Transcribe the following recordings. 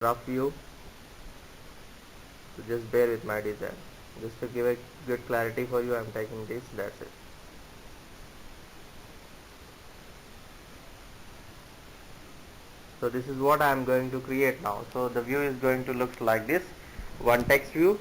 rough view, so just bear with my design. Just to give a good clarity for you, I'm taking this, that's it. So this is what I am going to create now. So the view is going to look like this. One text view.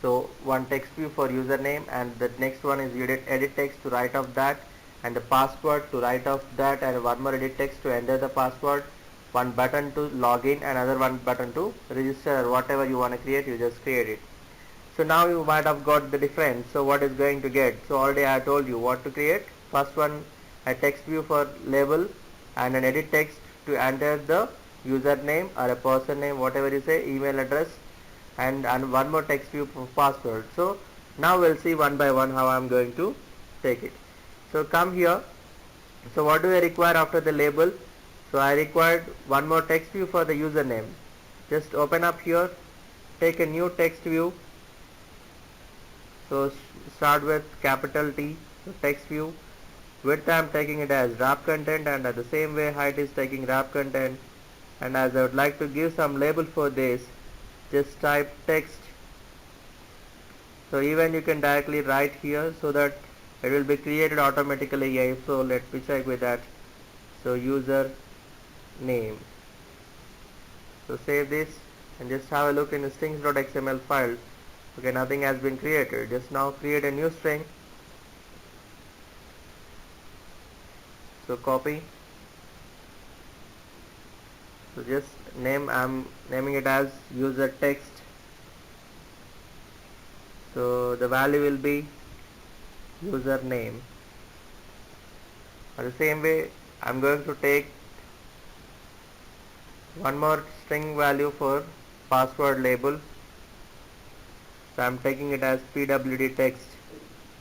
So, one text view for username, and the next one is edit text to write off that, and the password to write off that, and one more edit text to enter the password, one button to log in, another one button to register, or whatever you want to create, you just create it. So now you might have got the difference. So what is going to get? So already I told you what to create. First one, a text view for label, and an edit text to enter the username or a person name, whatever you say, email address, and one more text view for password. So now we'll see one by one how I'm going to take it. So come here. So what do I require after the label? So I required one more text view for the username. Just open up here, take a new text view. So start with capital T, so text view. Width I am taking it as wrap content, and at the same way height is taking wrap content. And as I would like to give some label for this, just type text. So even you can directly write here so that it will be created automatically here. So let me check with that. So user name. So save this and just have a look in the strings.xml file. Okay, nothing has been created. Just now create a new string. So copy. So just I'm naming it as user text. So the value will be username. The same way I'm going to take one more string value for password label. So I'm taking it as pwd text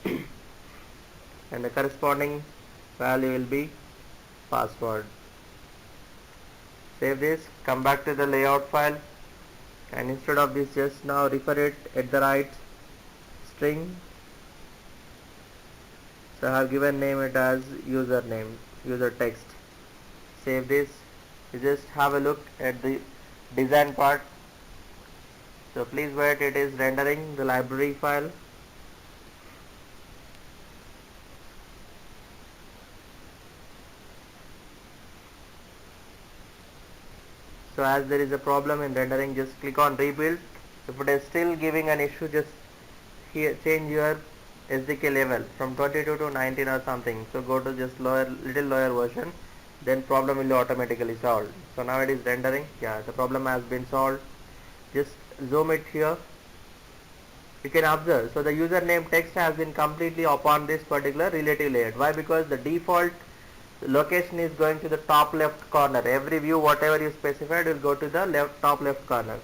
and the corresponding value will be password. Save this, come back to the layout file, and instead of this just now refer it at the right string. So I have given name it as username, user text. Save this. You just have a look at the design part. So please wait, it is rendering the library file. So as there is a problem in rendering, just click on rebuild. If it is still giving an issue, just here change your SDK level from 22 to 19 or something. So go to just little lower version, then problem will be automatically solved. So now it is rendering. Yeah, the problem has been solved. Just zoom it here. You can observe. So the username text has been completely upon this particular relative layer. Why? Because the default location is going to the top left corner. Every view whatever you specified will go to the top left corner.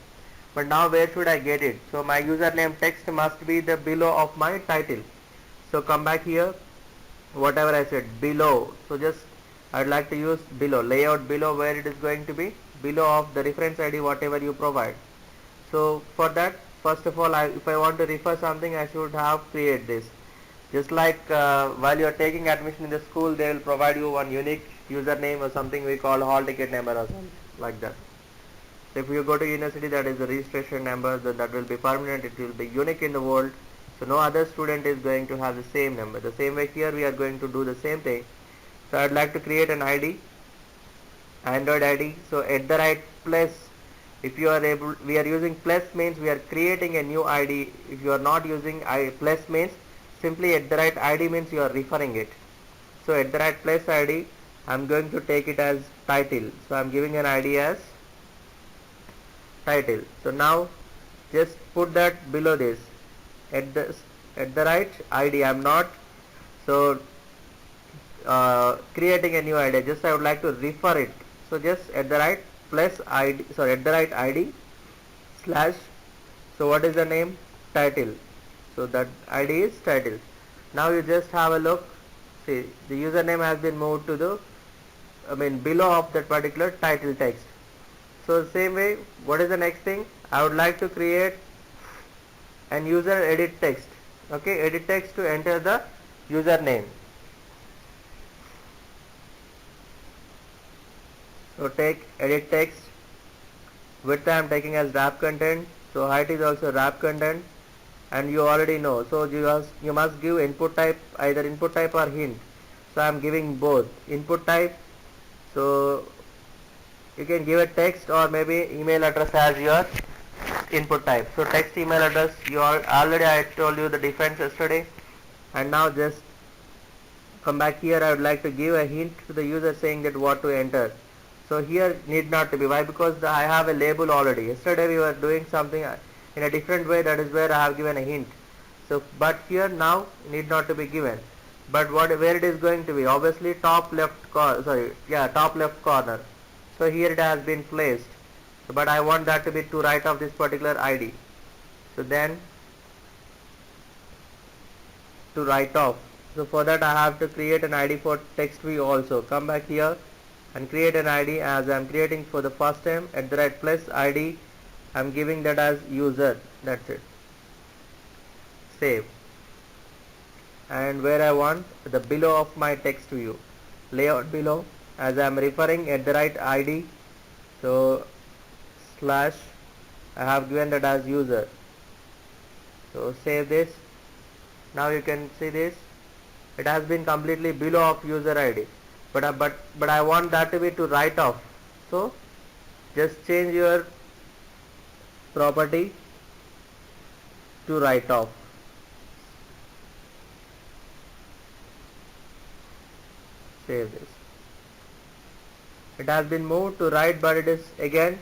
But now where should I get it? So my username text must be the below of my title. So come back here, whatever I said below. So just I'd like to use below, layout below, where it is going to be below of the reference ID whatever you provide. So for that, first of all, if I want to refer something, I should have create this. Just like while you are taking admission in the school, they will provide you one unique username or something we call hall ticket number or something like that. So if you go to university, that is the registration number, then that will be permanent, it will be unique in the world. So no other student is going to have the same number. The same way here we are going to do the same thing. So I'd like to create an ID, Android ID. So at the right plus, if you are able, we are using plus means we are creating a new ID. If you are not using plus means simply at the right ID means you are referring it. So at the right plus ID, I'm going to take it as title. So I'm giving an ID as title. So now just put that below this at the right ID. I'm not so creating a new ID, just I would like to refer it. So just at the right plus ID, sorry, at the right ID slash, so what is the name? Title. So that ID is title. Now you just have a look. See, the username has been moved to the below of that particular title text. So same way, what is the next thing? I would like to create an user edit text. Okay, edit text to enter the username. So take edit text, width I am taking as wrap content, so height is also wrap content, and you already know, so you must give input type, either input type or hint. So I am giving both input type, so you can give a text or maybe email address as your input type. So text, email address, already I told you the difference yesterday. And now just come back here. I would like to give a hint to the user saying that what to enter. So here need not to be. Why? Because I have a label already. Yesterday we were doing something in a different way, that is where I have given a hint. So but here now need not to be given. But where it is going to be? Obviously top left top left corner. So here it has been placed. But I want that to be to right of this particular ID. So then to right off. So for that I have to create an ID for text view also. Come back here and create an ID as I am creating for the first time. At the right plus ID I am giving that as user. That's it. Save. And where I want the below of my text view, layout below, as I am referring at the right ID, so slash I have given that as user. So save this. Now you can see this, it has been completely below of user ID, but I want that to be to right of. So just change your property to right of. Save this. It has been moved to right, but it is again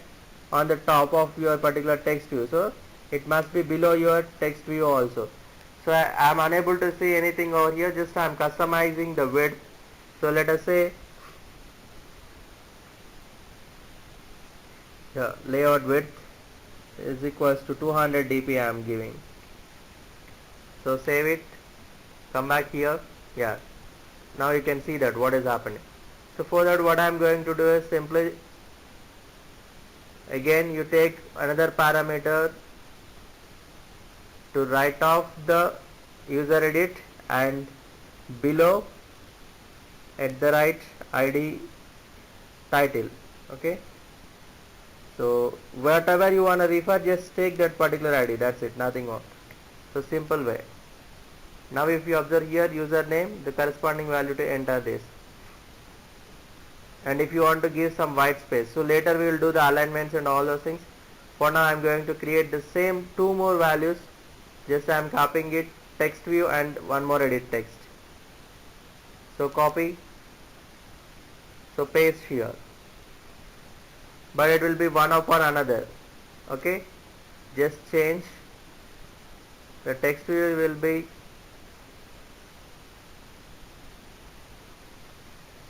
on the top of your particular text view, so it must be below your text view also. So I am unable to see anything over here, just I am customizing the width. So let us say the layout width is equals to 200 dp I am giving. So save it, come back here. Yeah, now you can see that what is happening. So for that what I am going to do is simply again you take another parameter to right of the user edit and below at the right ID title. Okay, so whatever you want to refer, just take that particular ID, that's it, nothing more. So simple way. Now if you observe here username, the corresponding value to enter this. And if you want to give some white space, so later we will do the alignments and all those things. For now I am going to create the same two more values, just I am copying it, text view and one more edit text. So copy, so paste here, but it will be one upon another. Okay, just change the text view will be,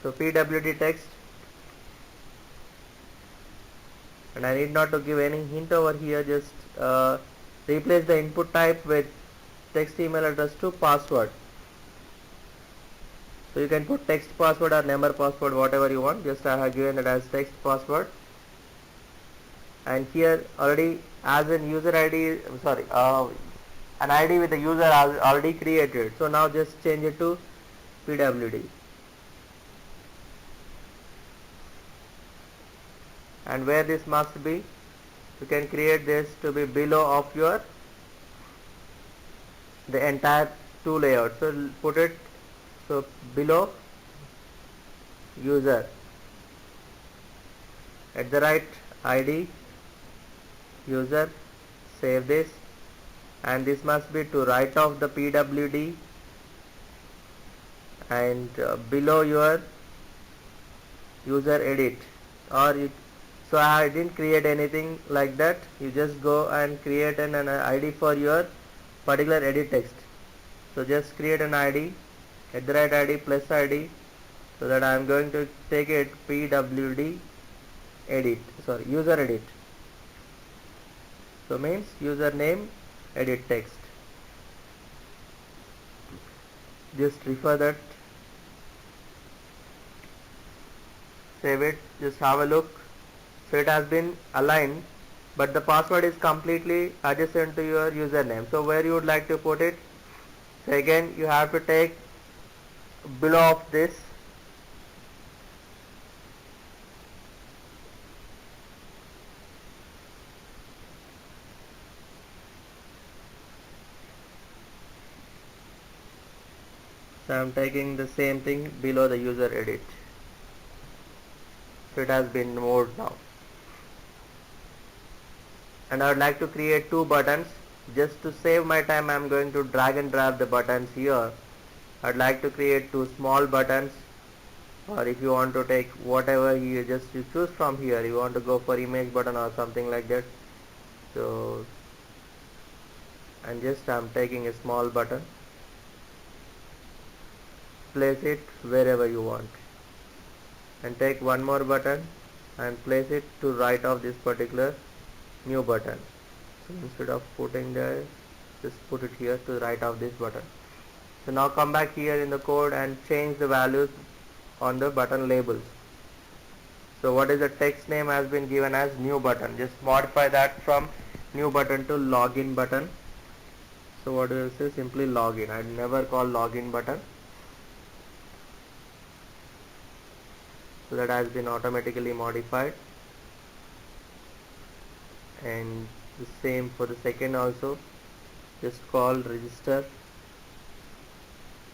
so PWD text, and I need not to give any hint over here, just replace the input type with text email address to password. So you can put text password or number password, whatever you want, just I have given it as text password. And here already as an user ID, an ID with the user already created, so now just change it to PWD. And where this must be, you can create this to be below of your the entire two layouts. So put it, so below user at the right ID user. Save this, and this must be to right of the PWD and below your user edit, or so I didn't create anything like that. You just go and create an ID for your particular edit text. So just create an ID at the right ID plus ID, so that I am going to take it PWD edit, user edit. So means username edit text. Just refer that, save it, just have a look. So it has been aligned, but the password is completely adjacent to your username. So where you would like to put it, So again you have to take below of this, so I am taking the same thing below the user edit. So it has been moved now, and I would like to create two buttons. Just to save my time, I am going to drag and drop the buttons here. I'd like to create two small buttons, or if you want to take whatever you choose from here. You want to go for image button or something like that. So and just I'm taking a small button, place it wherever you want, and take one more button and place it to right of this particular new button. So instead of putting there, just put it here to right of this button. So now come back here in the code and change the values on the button labels. So what is the text name has been given as new button. Just modify that from new button to login button. So what do you say? Simply login. I never call login button. So that has been automatically modified. And the same for the second also. Just call register,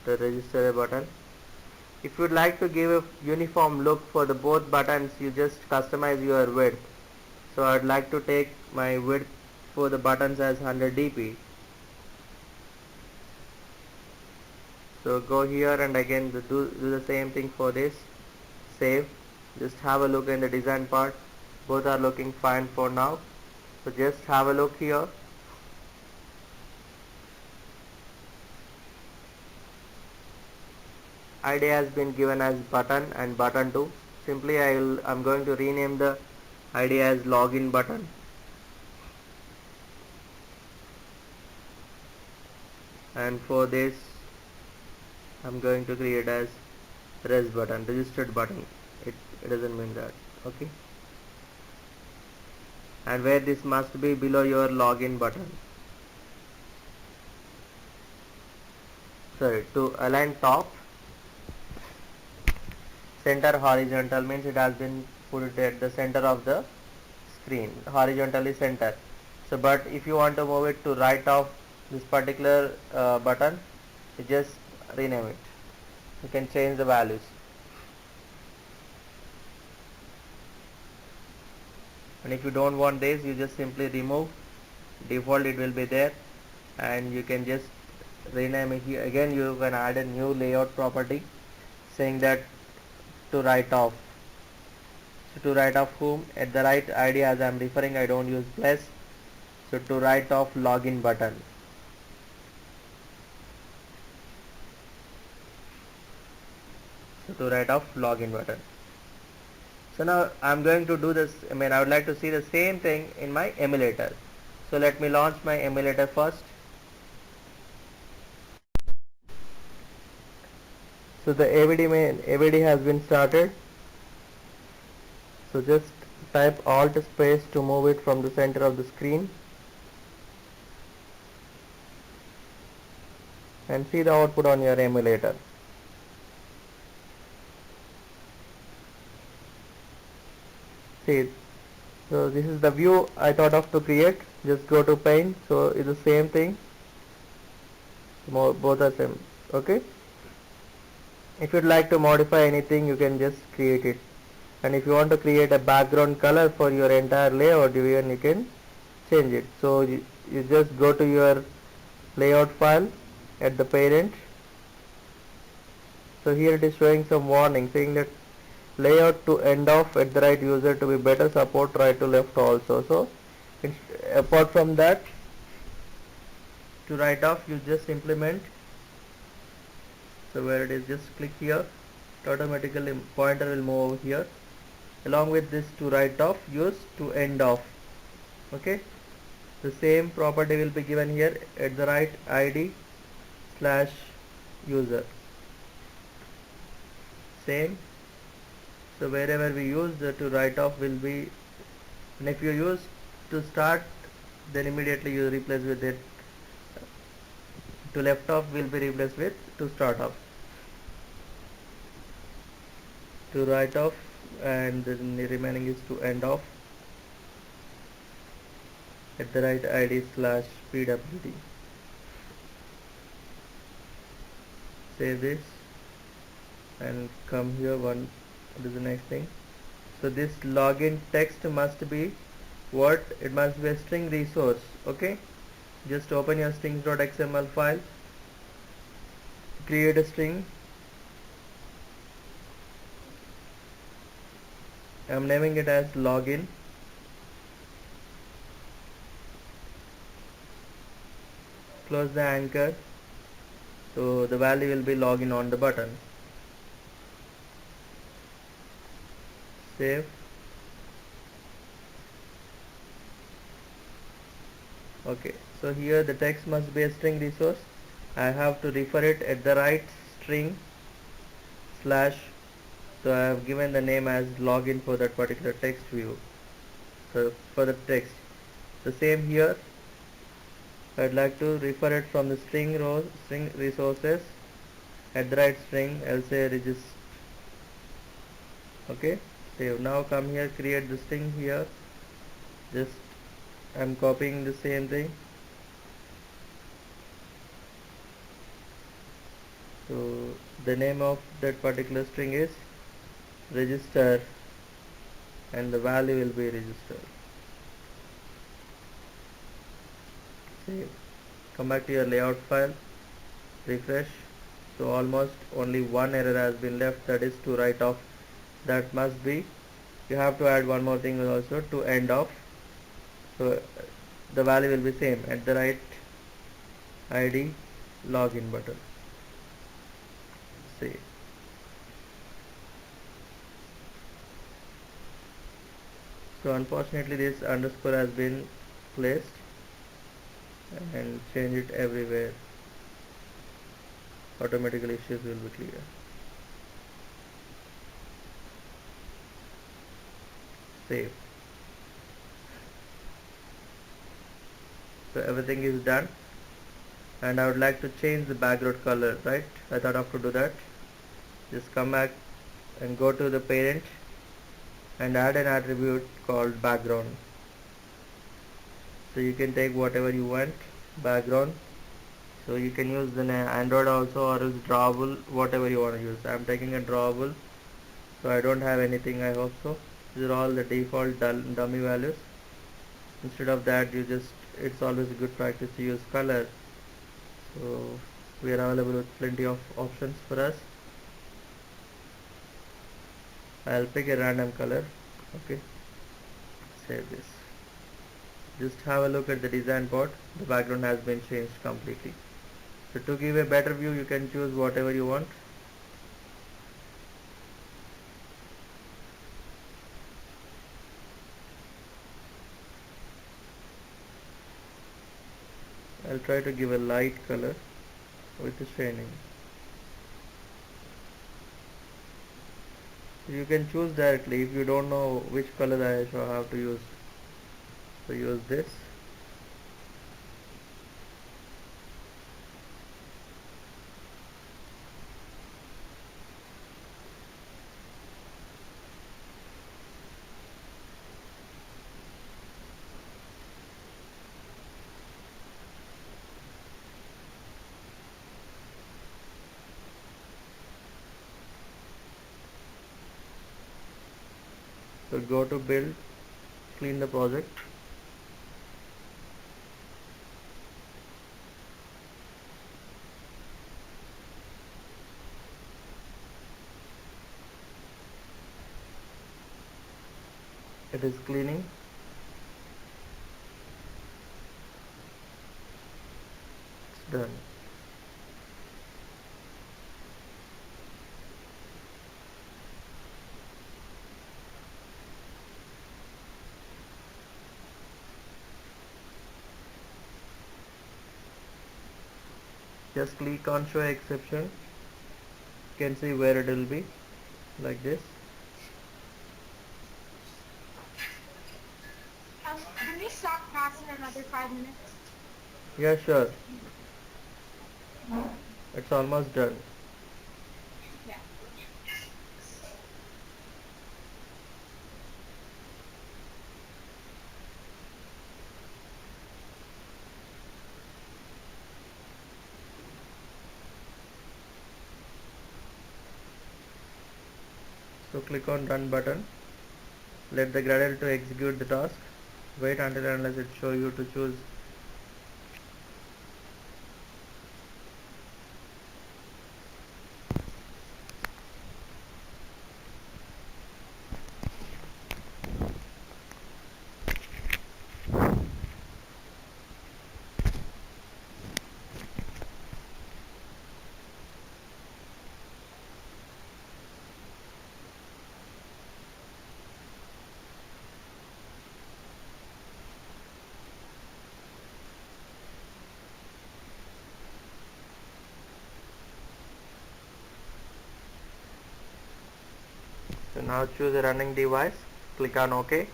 the register button. If you would like to give a uniform look for the both buttons, you just customize your width. So I'd like to take my width for the buttons as 100 dp. So go here and again do the same thing for this. Save. Just have a look in the design part. Both are looking fine for now. So just have a look here. ID has been given as button and button 2. Simply I'm going to rename the ID as login button. And for this I'm going to create as res button, registered button. It doesn't mean that. Okay. And where this must be below your login button. Sorry, to align top, center horizontal means it has been put at the center of the screen, horizontally center. So but if you want to move it to right of this particular button, you just rename it. You can change the values. And if you don't want this, you just simply remove. Default it will be there, and you can just rename it here. Again you can add a new layout property saying that to right of. So to right of whom? At the right ID, as I am referring, I don't use plus. So to right of login button. So to right of login button. So now I am going to do this. I would like to see the same thing in my emulator. So let me launch my emulator first. So the AVD has been started. So just type Alt space to move it from the center of the screen, and see the output on your emulator. See, so this is the view I thought of to create. Just go to paint. So it's the same thing. Both are same. Okay. If you'd like to modify anything, you can just create it. And if you want to create a background color for your entire layout, even you can change it. So you just go to your layout file at the parent. So here it is showing some warning saying that layout to end off at the right user to be better support right to left also. So apart from that, to right off you just implement. So where it is, just click here, it automatically pointer will move over here. Along with this to right off, use to end off. Okay, the same property will be given here at the right ID slash user. Same. So wherever we use the to right off will be, and if you use to start, then immediately you replace with it To left off will be replaced with to start off. To right off, and the remaining is to end off at the right id slash pwd. Save this and come here. One, what is the next thing? So this login text must be what? It must be a string resource. Okay, just open your strings.xml file, create a string. I'm naming it as login. Close the anchor, so the value will be login on the button. Save. Okay, so here the text must be a string resource. I have to refer it at the right string slash, so I have given the name as login for that particular text view. So for the text, the same here, I'd like to refer it from the string resources at the right string. I'll say register. Okay, save. Now come here, create the string here. Just I'm copying the same thing. So the name of that particular string is register, and the value will be register. Save. Come back to your layout file, refresh. So almost only one error has been left, that is to write off. That must be, you have to add one more thing also, to end off. So the value will be same at the right id login button. Save. So unfortunately this underscore has been placed, and change it everywhere. Automatically issues will be clear. Save. So everything is done, and I would like to change the background color, right? I thought of to do that. Just come back and go to the parent and add an attribute called background. So you can take whatever you want, background. So you can use the Android also, or else drawable, whatever you want to use. I'm taking a drawable, so I don't have anything, I hope so. These are all the default dummy values. Instead of that, you just, it's always a good practice to use color. So we are available with plenty of options for us. I'll pick a random color. Okay, save this. Just have a look at the design part. The background has been changed completely. So to give a better view, you can choose whatever you want. I'll try to give a light color with the shading. You can choose directly if you don't know which color I shall have to use. So use this. So go to build, clean the project. It is cleaning. It's done. Just click on show exception. You can see where it will be, like this. Can we stop class in another 5 minutes? Yeah, sure. It's almost done. Yeah. So click on run button. Let the Gradle to execute the task. Wait until unless it show you to choose. So now choose a running device. Click on OK.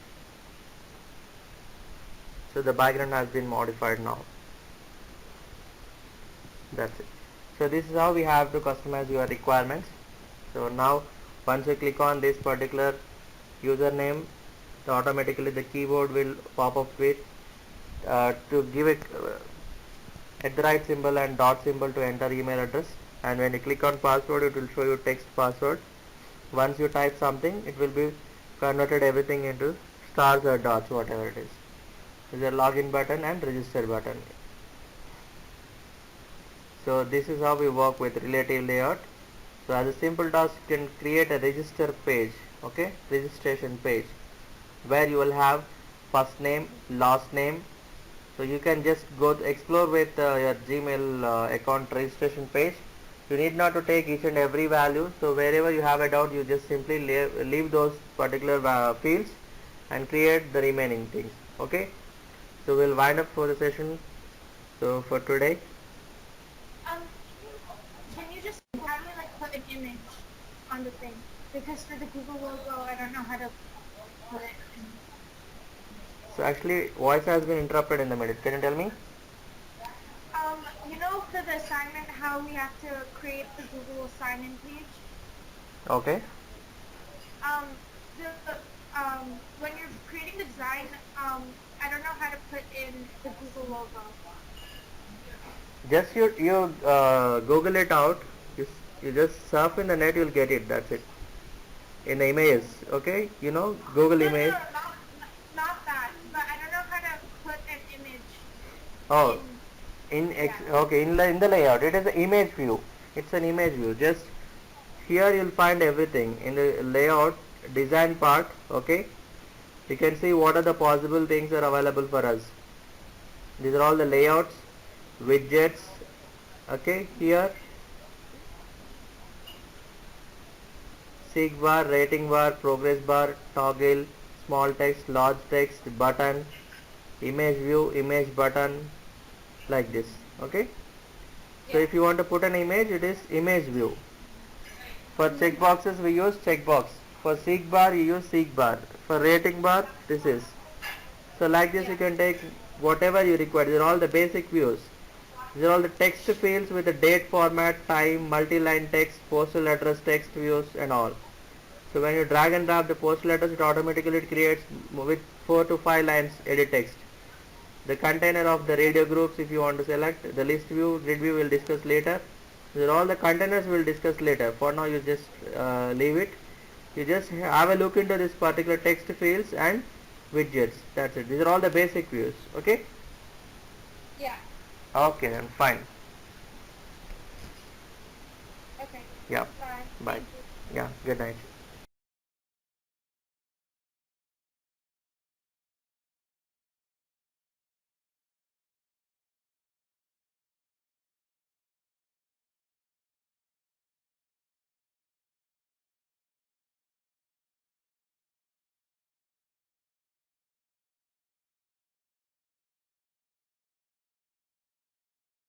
So the background has been modified now. That's it. So this is how we have to customize your requirements. So now once you click on this particular username, automatically the keyboard will pop up with to give it at the right symbol and dot symbol to enter email address, and when you click on password it will show you text password. Once you type something it will be converted everything into stars or dots, whatever it is. There is a login button and register button. So this is how we work with relative layout. So as a simple task you can create a register page, okay, registration page, where you will have first name, last name. So you can just go explore with your Gmail account registration page. You need not to take each and every value. So wherever you have a doubt, you just simply leave those particular fields and create the remaining things. Okay. So we'll wind up for the session. So for today. Um, can you just have me like put an image on the thing? Because for the Google logo, I don't know how to put it. So actually, voice has been interrupted in the middle. Can you tell me? You know, for the assignment, how we have to create the Google sign-in page. Okay. Um, the when you're creating the design, I don't know how to put in the Google logo. Just you Google it out. You just surf in the net. You'll get it. That's it. In the images. Okay. You know Google No, no, image. no, not that. But I don't know how to put an image Oh, in. in Yeah. okay, in the layout it is an image view. It's an image view. Just here you'll find everything in the layout design part. Okay, you can see what are the possible things are available for us. These are all the layouts, widgets. Okay, here seek bar, rating bar, progress bar, toggle, small text, large text, button, image view, image button, like this. Okay, so Yeah. if you want to put an image, it is image view. For checkboxes we use checkbox. For seek bar you use seek bar. For rating bar this is. So like this you Yeah. can take whatever you require. These are all the basic views. These are all the text fields with the date format, time, multi-line text, postal address text views and all. So when you drag and drop the postal address it automatically creates with 4 to 5 lines edit text. The container of the radio groups if you want to select, the list view, grid view will discuss later. These are all the containers we'll discuss later. For now you just leave it. You just have a look into this particular text fields and widgets. That's it. These are all the basic views. Okay. Yeah. Okay then fine. Okay. Yeah. Bye. Bye. Thank you. Yeah. Good night.